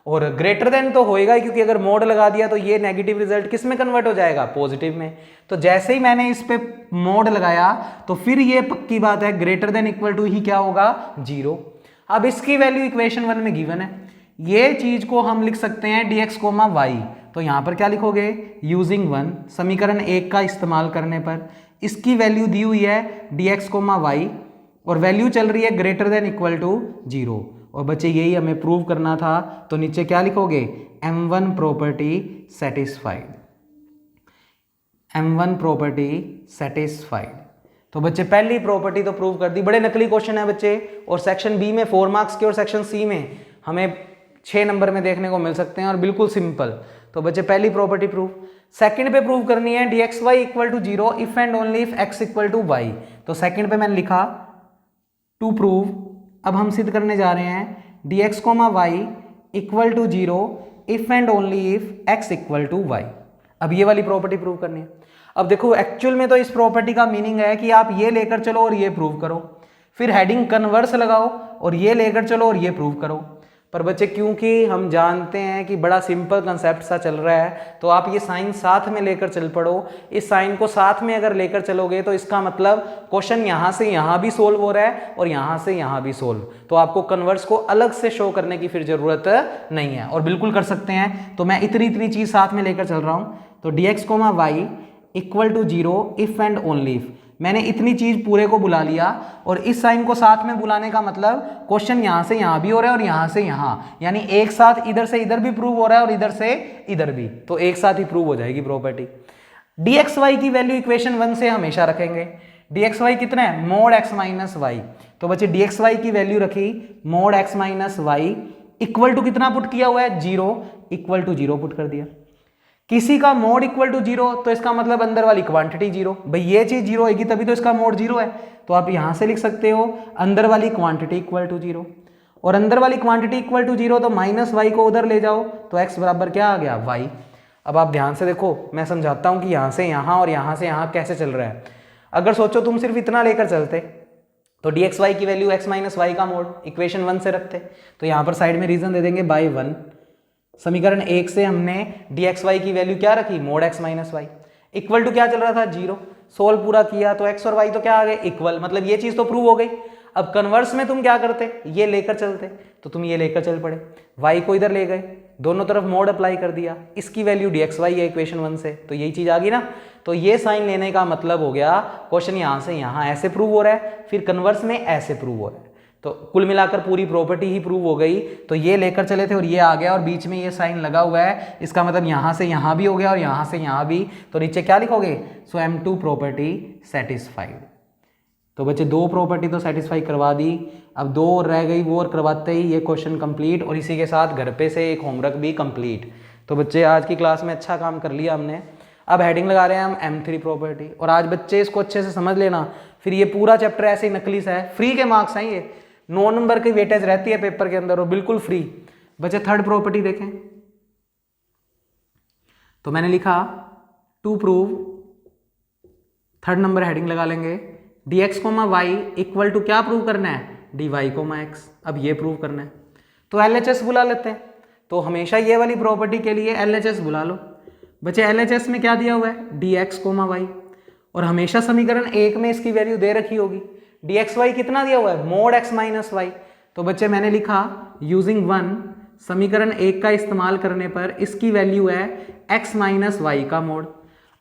S1: और ग्रेटर देन तो होएगा क्योंकि अगर मोड लगा दिया तो ये नेगेटिव रिजल्ट किस में कन्वर्ट हो जाएगा, पॉजिटिव में। तो जैसे ही मैंने इस पे मोड लगाया तो फिर ये पक्की बात है ग्रेटर देन इक्वल टू ही क्या होगा, जीरो। अब इसकी वैल्यू इक्वेशन 1 में गिवन है, ये चीज को हम लिख सकते हैं dx, y। तो यहां पर क्या लिखोगे, यूजिंग 1, समीकरण 1 का इस्तेमाल करने पर इसकी वैल्यू दी हुई है dx, y, और वैल्यू चल रही है greater than equal to zero. और बच्चे यही हमें प्रूव करना था, तो नीचे क्या लिखोगे, M1 property satisfied, M1 property satisfied. तो बच्चे पहली प्रॉपर्टी तो प्रूव कर दी। बड़े नकली क्वेश्चन है बच्चे, और सेक्शन बी में 4 मार्क्स के और सेक्शन सी में हमें 6 नंबर में देखने को मिल सकते हैं, और बिल्कुल सिंपल। तो बच्चे पहली प्रॉपर्टी प्रूव। सेकंड पे प्रूव करनी है dx, y equal to zero if and only if x equal to y। तो सेकंड पे मैंने लिखा टू प्रूव। अब हम सिद्ध करने जा रहे हैं dx, y equal to zero if and only if x equal to y। अब ये वाली प्रॉपर्टी प्रूव करनी है। अब देखो एक्चुअल में तो इस प्रॉपर्टी का मीनिंग है कि आप ये लेकर चलो और ये प्रूव करो, फिर हेडिंग कन्वर्स लगाओ और ये लेकर चलो और ये प्रूव करो। पर बच्चे क्योंकि हम जानते हैं कि बड़ा सिंपल कंसेप्ट सा चल रहा है, तो आप ये साइन साथ में लेकर चल पड़ो। इस साइन को साथ में अगर लेकर चलोगे तो इसका मतलब क्वेश्चन यहाँ से यहाँ भी सोल्व हो रहा है और यहाँ से यहाँ भी सोल्व, तो आपको कन्वर्स को अलग से शो करने की फिर जरूरत नहीं है, और बिल्कुल कर सकते हैं। तो मैं इतनी चीज साथ में लेकर चल रहा हूँ। तो dx, y equal to zero if and only if, मैंने इतनी चीज पूरे को बुला लिया, और इस साइन को साथ में बुलाने का मतलब क्वेश्चन यहां से यहां भी हो रहा है और यहां से यहां, यानी एक साथ इधर से इधर भी प्रूव हो रहा है और इधर से इधर भी, तो एक साथ ही प्रूव हो जाएगी प्रॉपर्टी। dx, y की वैल्यू इक्वेशन 1 से हमेशा रखेंगे। dxy कितना है, मोड x माइनस वाई। तो बच्चे dxy की वैल्यू रखी mod x minus y equal to कितना पुट किया हुआ है, 0, इक्वल टू 0 पुट कर दिया। किसी का मोड इक्वल टू 0 तो इसका मतलब अंदर वाली क्वांटिटी 0, भाई ये चीज 0 होगी तभी तो इसका मोड 0 है। तो आप यहां से लिख सकते हो अंदर वाली क्वांटिटी इक्वल टू 0, और अंदर वाली क्वांटिटी इक्वल टू 0 तो माइनस वाई को उधर ले जाओ तो x बराबर क्या आ गया, y। अब आप ध्यान से देखो, मैं समझाता हूं कि यहां से यहां और यहां से यहां कैसे चल रहा है। अगर सोचो तुम सिर्फ इतना लेकर चलते तो dxy की वैल्यू x माइनस वाई का मोड इक्वेशन 1 से रखते, तो यहां पर साइड में रीजन दे देंगे बाई 1। समीकरण 1 से हमने dxy की वैल्यू क्या रखी, mod x minus y equal to क्या चल रहा था, 0। सोल्व पूरा किया तो x और y तो क्या आ गए, इक्वल, मतलब ये चीज तो प्रूव हो गई। अब कन्वर्स में तुम क्या करते, ये लेकर चलते, तो तुम ये लेकर चल पड़े, y को इधर ले गए, दोनों तरफ मोड अप्लाई कर दिया, इसकी वैल्यू dxy है इक्वेशन 1 से, तो यही चीज आ गई ना। तो ये साइन लेने का मतलब हो गया क्वेश्चन यहां से यहां ऐसे प्रूव हो रहा है, फिर कन्वर्स में ऐसे प्रूव हो रहा है, तो कुल मिलाकर पूरी प्रॉपर्टी ही प्रूव हो गई। तो ये लेकर चले थे और ये आ गया और बीच में ये साइन लगा हुआ है, इसका मतलब यहां से यहां भी हो गया और यहां से यहां भी, तो नीचे क्या लिखोगे, सो M2 प्रॉपर्टी सेटिस्फाइड। तो बच्चे 2 प्रॉपर्टी तो सेटिस्फाई करवा दी, अब 2 और रह गई, वो और करवाते ही ये क्वेश्चन कंप्लीट, और इसी के साथ घर पे से एक होमवर्क भी कंप्लीट। तो बच्चे आज की क्लास में अच्छा काम कर लिया हमने। अब हेडिंग लगा रहे हैं हम M3 प्रॉपर्टी, और आज बच्चे इसको अच्छे से समझ लेना, फिर ये पूरा चैप्टर ऐसे ही नकली सा है, फ्री के मार्क्स हैं, ये 9 नंबर की वेटेज रहती है पेपर के अंदर और बिल्कुल फ्री। बच्चे थर्ड प्रॉपर्टी देखें, तो मैंने लिखा to prove, third number heading लगा लेंगे, dx comma y equal to क्या प्रूव करना है, dy कोमा x। अब ये प्रूव करना है तो LHS बुला लेते हैं, तो हमेशा ये वाली प्रॉपर्टी के लिए LHS बुला लो। बच्चे LHS में क्या दिया हुआ है, dx कोमा वाई, और हमेशा समीकरण 1 में इसकी वैल्यू दे रखी होगी, dxy कितना दिया हुआ है, मोड x माइनस वाई। तो बच्चे मैंने लिखा यूजिंग 1, समीकरण 1 का इस्तेमाल करने पर इसकी वैल्यू है x माइनस वाई का मोड।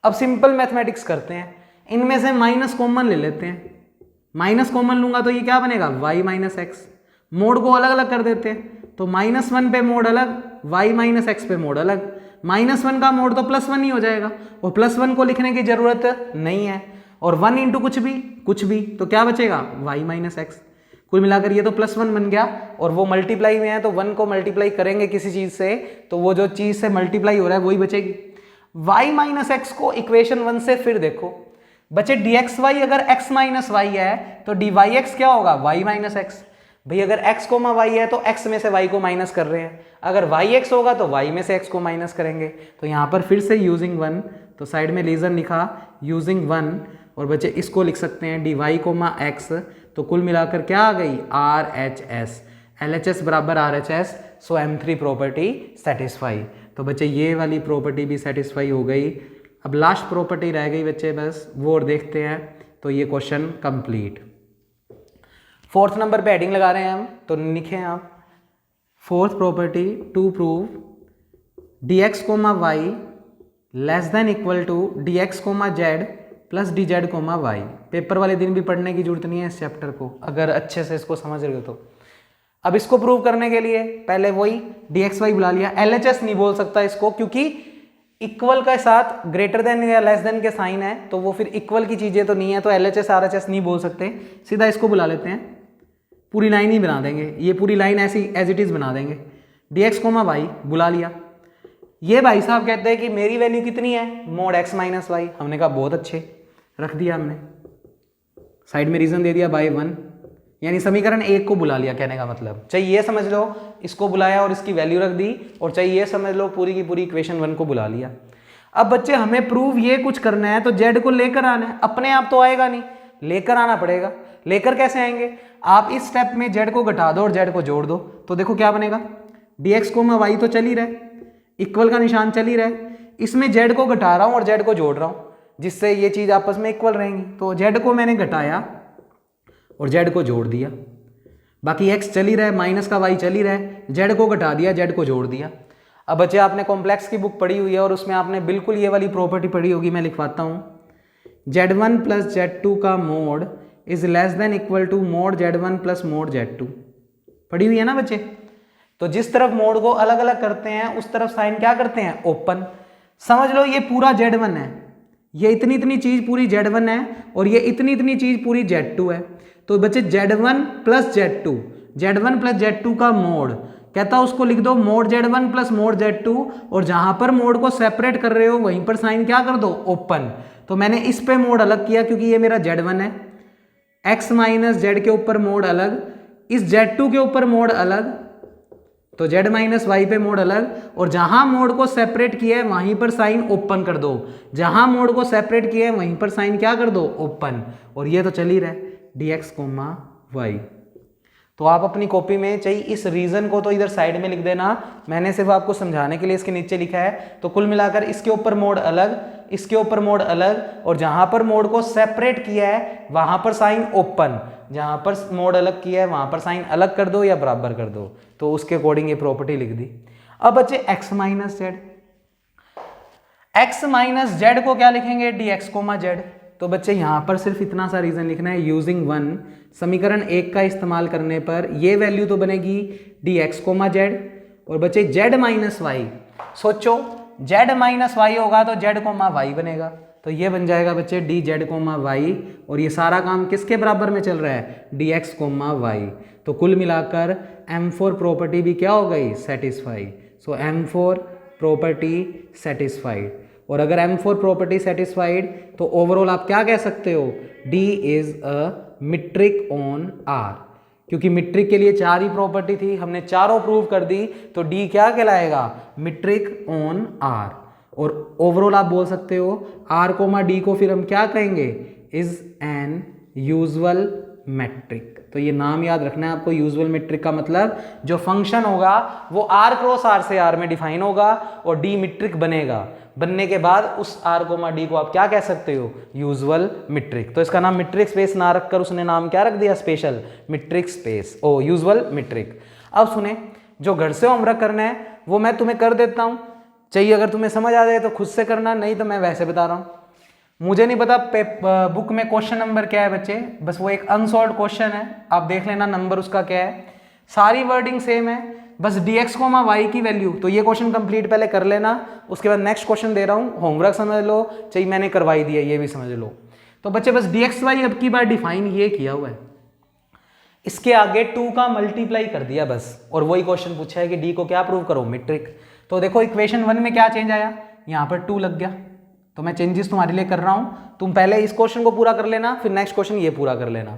S1: अब सिंपल मैथमेटिक्स करते हैं, इनमें से माइनस कॉमन ले लेते हैं, माइनस कॉमन लूंगा तो ये क्या बनेगा, y माइनस एक्स। मोड को अलग अलग कर देते हैं, तो -1 पे मोड अलग, y माइनस एक्स पे मोड अलग, -1 का मोड तो +1 ही हो जाएगा, और +1 को लिखने की जरूरत नहीं है, और 1 इंटू कुछ भी तो क्या बचेगा, y माइनस एक्स। कुल मिलाकर ये तो +1 बन गया, और वो मल्टीप्लाई में है तो 1 को मल्टीप्लाई करेंगे किसी चीज से तो वो जो चीज से मल्टीप्लाई हो रहा है वही बचेगी। y माइनस एक्स को इक्वेशन 1 से फिर देखो बच्चे, dxy अगर x माइनस वाई है तो dyx क्या होगा, y माइनस एक्स। भाई अगर x कोमा y है तो x में से y को माइनस कर रहे हैं, अगर yx होगा तो y में से x को माइनस करेंगे। तो यहाँ पर फिर से यूजिंग 1, तो साइड में रीजन लिखा यूजिंग 1, और बच्चे इसको लिख सकते हैं dy कोमा x। तो कुल मिलाकर क्या आ गई, RHS, LHS बराबर RHS, सो M3 प्रॉपर्टी सेटिस्फाई। तो बच्चे ये वाली प्रॉपर्टी भी सेटिस्फाई हो गई। अब लास्ट प्रॉपर्टी रह गई बच्चे, बस वो और देखते हैं, तो ये क्वेश्चन कंप्लीट। 4th नंबर पे हेडिंग लगा रहे हैं हम, तो लिखें आप 4th property to prove dx comma y less than equal to dx comma z plus dz comma y. Paper वाले दिन भी पढ़ने की जरूरत नहीं है इस चैप्टर को, अगर अच्छे से इसको समझ रहे हो तो। अब इसको प्रूव करने के लिए पहले वही dxy बुला लिया, LHS नहीं बोल सकता इसको क्योंकि इक्वल के साथ ग्रेटर देन या लेस देन के साइन है, तो वो फिर इक्वल की चीजें तो नहीं है, तो LHS RHS नहीं बोल सकते, सीधा इसको बुला लेते हैं, पूरी लाइन ही बना देंगे, ये पूरी लाइन ऐसी एज इट इज बना देंगे। dx कोमा वाई बुला लिया, ये भाई साहब कहते हैं कि मेरी वैल्यू कितनी है, मोड x माइनस वाई। हमने कहा बहुत अच्छे, रख दिया हमने, साइड में रीजन दे दिया बाय 1, यानी समीकरण 1 को बुला लिया, कहने का मतलब चाहे ये समझ लो इसको बुलाया और इसकी वैल्यू रख दी, और चाहे ये समझ लो पूरी की पूरी इक्वेशन 1 को बुला लिया। अब बच्चे हमें प्रूव ये कुछ करना है तो जेड को लेकर आना है, अपने आप तो आएगा नहीं, लेकर आना पड़ेगा। लेकर कैसे आएंगे, आप इस स्टेप में जेड को घटा दो और जेड को जोड़ दो, तो देखो क्या बनेगा, dx कोमा वाई तो चल ही रहा है, इक्वल का निशान चल ही रहा है, इसमें जेड को घटा रहा हूं और जेड को जोड़ रहा हूं, जिससे ये चीज आपस में इक्वल रहेंगी। तो जेड को मैंने घटाया और जेड को जोड़ दिया, बाकी x चल ही रहा है, माइनस का y चल ही रहा है, जेड को घटा दिया, जेड को जोड़ दिया। अब बच्चे आपने कॉम्प्लेक्स की बुक पढ़ी हुई है और उसमें आपने बिल्कुल ये वाली प्रॉपर्टी पढ़ी होगी, मैं लिखवाता हूँ, z1 प्लस z2 का mod is less than equal to mod z1 plus mod z2, पढ़ी हुई है ना बच्चे। तो जिस तरफ मोड को अलग अलग करते हैं उस तरफ साइन क्या करते हैं, ओपन। समझ लो ये पूरा z1 है, ये इतनी इतनी चीज पूरी Z1 है और ये इतनी इतनी चीज पूरी Z2 है। तो बच्चे Z1 plus Z2, Z1 plus Z2 का मोड, कहता है उसको लिख दो mode Z1 plus mod Z2, और जहां पर मोड को सेपरेट कर रहे हो वहीं पर साइन क्या कर दो, ओपन। तो मैंने इस पे मोड अलग किया क्योंकि ये मेरा Z1 है, x माइनस जेड के ऊपर मोड अलग, इस Z2 के ऊपर मोड अलग, तो z माइनस वाई पे मोड अलग, और जहां मोड को सेपरेट किया है वहीं पर साइन ओपन कर दो, जहां मोड को सेपरेट किया है वहीं पर साइन क्या कर दो, ओपन। और ये तो चल ही रहा है dx कोमा वाई। तो आप अपनी कॉपी में चाहिए इस रीजन को तो इधर साइड में लिख देना, मैंने सिर्फ आपको समझाने के लिए इसके नीचे लिखा है। तो कुल मिलाकर इसके ऊपर मोड अलग, इसके ऊपर मोड अलग, और जहां पर मोड को सेपरेट किया है वहां पर साइन ओपन, जहां पर मोड अलग किया है वहां पर साइन अलग कर दो या बराबर कर दो। तो उसके अकॉर्डिंग ये प्रॉपर्टी लिख दी। अब बच्चे x minus Z, x minus Z को क्या लिखेंगे, dx कोमा जेड। तो बच्चे यहां पर सिर्फ इतना सा रीजन लिखना है, यूजिंग 1 समीकरण 1 का इस्तेमाल करने पर ये वैल्यू तो बनेगी dx कोमा जेड, और बच्चे z माइनस वाई, सोचो z माइनस वाई होगा तो z कोमा वाई बनेगा, तो ये बन जाएगा बच्चे dz कोमा वाई, और ये सारा काम किसके बराबर में चल रहा है, dx कोमा वाई। तो कुल मिलाकर M4 प्रॉपर्टी भी क्या हो गई, सेटिस्फाई। सो M4 प्रॉपर्टी सेटिस्फाइड, और अगर M4 प्रॉपर्टी सेटिस्फाइड तो ओवरऑल आप क्या कह सकते हो, D is a metric on R, क्योंकि मीट्रिक के लिए 4 ही प्रॉपर्टी थी, हमने चारों प्रूव कर दी, तो D क्या कहलाएगा, मीट्रिक ऑन R। और ओवरऑल आप बोल सकते हो R कोमा D को फिर हम क्या कहेंगे, इज एन यूजुअल मैट्रिक। तो ये नाम याद रखना है आपको, यूजुअल मैट्रिक का मतलब जो फंक्शन होगा वो R क्रॉस R से R में डिफाइन होगा और D मैट्रिक बनेगा, बनने के बाद उस R कोमा D को आप क्या कह सकते हो, यूजुअल मैट्रिक। तो इसका नाम मैट्रिक स्पेस ना रखकर उसने नाम क्या रख दिया, स्पेशल मैट्रिक स्पेस, ओ यूजुअल मैट्रिक। अब सुने, जो घर से होमवर्क करना है वो मैं तुम्हें कर देता हूँ, चाहिए अगर तुम्हें समझ आ जाए तो खुद से करना, नहीं तो मैं वैसे बता रहा हूँ। मुझे नहीं पता बुक में क्वेश्चन नंबर क्या है बच्चे, बस वो एक अनसॉल्व क्वेश्चन है, आप देख लेना नंबर उसका क्या है, सारी वर्डिंग सेम है, बस dx कोमा वाई की वैल्यू। तो ये क्वेश्चन कंप्लीट पहले कर लेना, उसके बाद नेक्स्ट क्वेश्चन दे रहा हूँ, होमवर्क समझ लो, चाहिए मैंने करवाई दिया ये भी समझ लो। तो बच्चे बस dx वाई अब की बार डिफाइन ये किया हुआ है, इसके आगे 2 का मल्टीप्लाई कर दिया बस, और वही क्वेश्चन पूछा है कि d को क्या प्रूव करो, मैट्रिक। तो देखो इक्वेशन 1 में क्या चेंज आया, यहाँ पर 2 लग गया, तो मैं चेंजेस तुम्हारे लिए कर रहा हूं, तुम पहले इस क्वेश्चन को पूरा कर लेना, फिर नेक्स्ट क्वेश्चन ये पूरा कर लेना।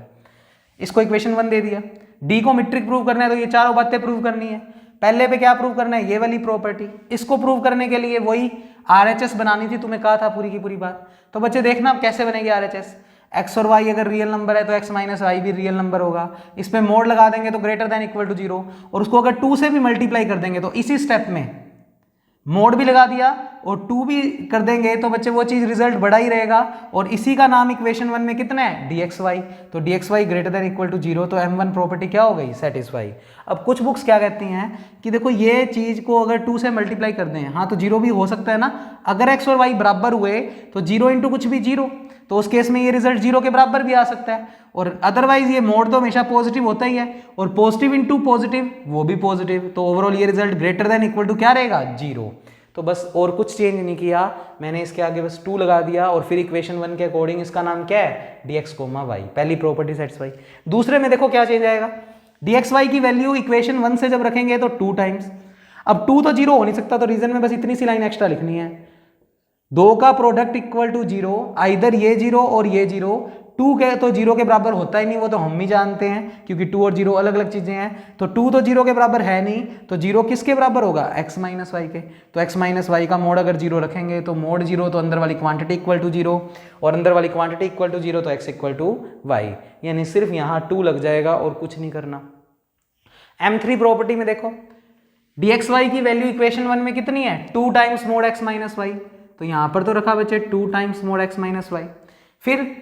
S1: इसको इक्वेशन 1 दे दिया, D को मैट्रिक प्रूव करना है तो ये चारों बातें प्रूव करनी है। पहले पे क्या प्रूव करना है, ये वाली प्रॉपर्टी, इसको प्रूव करने के लिए वही RHS बनानी थी, तुम्हें कहा था पूरी की पूरी बात। तो बच्चे देखना अब कैसे बनेगी RHS, x और y अगर रियल नंबर है तो x माइनस वाई भी रियल नंबर होगा, इस पे मोड लगा देंगे तो ग्रेटर देन इक्वल टू 0, और उसको अगर 2 से भी मल्टीप्लाई कर देंगे तो इसी स्टेप में मोड भी लगा दिया और 2 भी कर देंगे तो बच्चे वो चीज रिजल्ट बड़ा ही रहेगा, और इसी का नाम इक्वेशन 1 में कितना है, dxy। तो dxy greater than equal to 0, तो M1 प्रॉपर्टी क्या हो गई, सेटिस्फाई। अब कुछ बुक्स क्या कहती हैं कि देखो ये चीज को अगर 2 से मल्टीप्लाई कर दें, हाँ तो 0 भी हो सकता है ना, अगर x और y बराबर हुए तो 0 इंटू कुछ भी 0, तो उस केस में ये रिजल्ट 0 के बराबर भी आ सकता है, और अदरवाइज ये मोड तो हमेशा पॉजिटिव होता ही है, और पॉजिटिव इंटू पॉजिटिव वो भी पॉजिटिव, तो ओवरऑल ये result greater than equal to क्या रहेगा, 0। तो बस और कुछ चेंज नहीं किया, मैंने इसके आगे बस 2 लगा दिया, और फिर इक्वेशन 1 के अकॉर्डिंग इसका नाम क्या है, dx कोमा वाई, पहली प्रॉपर्टी सेटिस्फाई। दूसरे में देखो क्या चेंज आएगा, dxy की वैल्यू इक्वेशन 1 से जब रखेंगे तो 2 टाइम्स, अब 2 तो 0 हो नहीं सकता, तो रीजन में बस इतनी सी लाइन एक्स्ट्रा लिखनी है, 2 का प्रोडक्ट इक्वल टू 0, आइदर ये 0 और ये 0, 2 के तो 0 के बराबर होता ही नहीं, वो तो हम ही जानते हैं क्योंकि 2 और 0 अलग अलग चीजें हैं, तो 2 तो 0 के बराबर है नहीं, तो 0 किसके बराबर होगा, x माइनस वाई के। तो x माइनस वाई का मोड अगर 0 रखेंगे तो मोड 0 तो अंदर वाली क्वांटिटी इक्वल टू 0, और अंदर वाली क्वांटिटी इक्वल टू 0 तो x इक्वल टू वाई, यानी सिर्फ यहाँ 2 लग जाएगा और कुछ नहीं करना। M3 प्रॉपर्टी में देखो dxy की वैल्यू इक्वेशन 1 में कितनी है, 2 times mod x minus y, तो यहां पर तो रखा बच्चे 2 times mod x minus y, फिर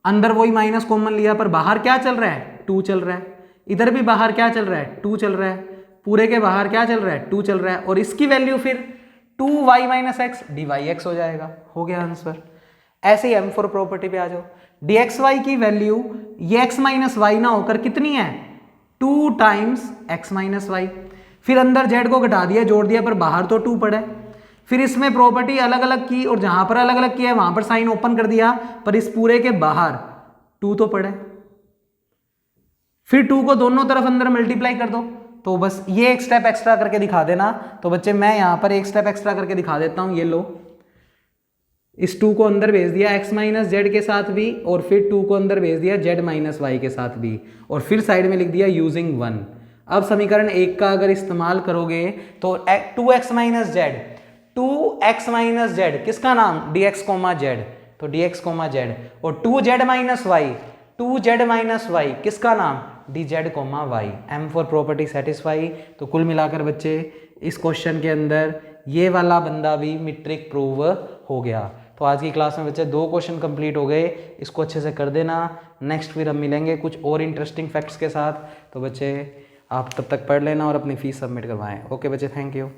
S1: अंदर वही माइनस कॉमन लिया, पर बाहर क्या चल रहा है, 2 चल रहा है, इधर भी बाहर क्या चल रहा है, 2 चल रहा है, पूरे के बाहर क्या चल रहा है, 2 चल रहा है, और इसकी वैल्यू फिर 2y माइनस एक्स dy(x) हो जाएगा, हो गया आंसर। ऐसे ही M4 प्रॉपर्टी पे आ जाओ, dxy की वैल्यू ये x माइनस वाई ना होकर कितनी है, 2 टाइम्स x माइनस वाई, फिर अंदर z को घटा दिया जोड़ दिया, पर बाहर तो 2 पड़ा है, फिर इसमें प्रॉपर्टी अलग अलग की और जहां पर अलग अलग किया है वहां पर साइन ओपन कर दिया, पर इस पूरे के बाहर 2 तो पड़े, फिर 2 को दोनों तरफ अंदर मल्टीप्लाई कर दो। तो बस ये एक स्टेप एक्स्ट्रा करके दिखा देना। तो बच्चे मैं यहां पर एक स्टेप एक्स्ट्रा करके दिखा देता हूं, ये लो, इस 2 को अंदर भेज दिया x माइनस जेड के साथ भी, और फिर 2 को अंदर भेज दिया z माइनस वाई के साथ भी, और फिर साइड में लिख दिया यूजिंग 1। अब समीकरण 1 का अगर इस्तेमाल करोगे तो 2x minus Z, 2x minus Z किसका नाम, dx कोमा जेड, तो dx कोमा जेड, और 2z minus Y, 2z minus Y किसका नाम, dz comma y. m four property satisfy. तो कुल मिलाकर बच्चे इस क्वेश्चन के अंदर ये वाला बंदा भी मीट्रिक प्रूव हो गया। तो आज की क्लास में बच्चे 2 क्वेश्चन कंप्लीट हो गए, इसको अच्छे से कर देना। नेक्स्ट फिर हम मिलेंगे कुछ और इंटरेस्टिंग फैक्ट्स के साथ। तो बच्चे आप तब तक पढ़ लेना और अपनी फीस सबमिट करवाएं। ओके बच्चे, थैंक यू।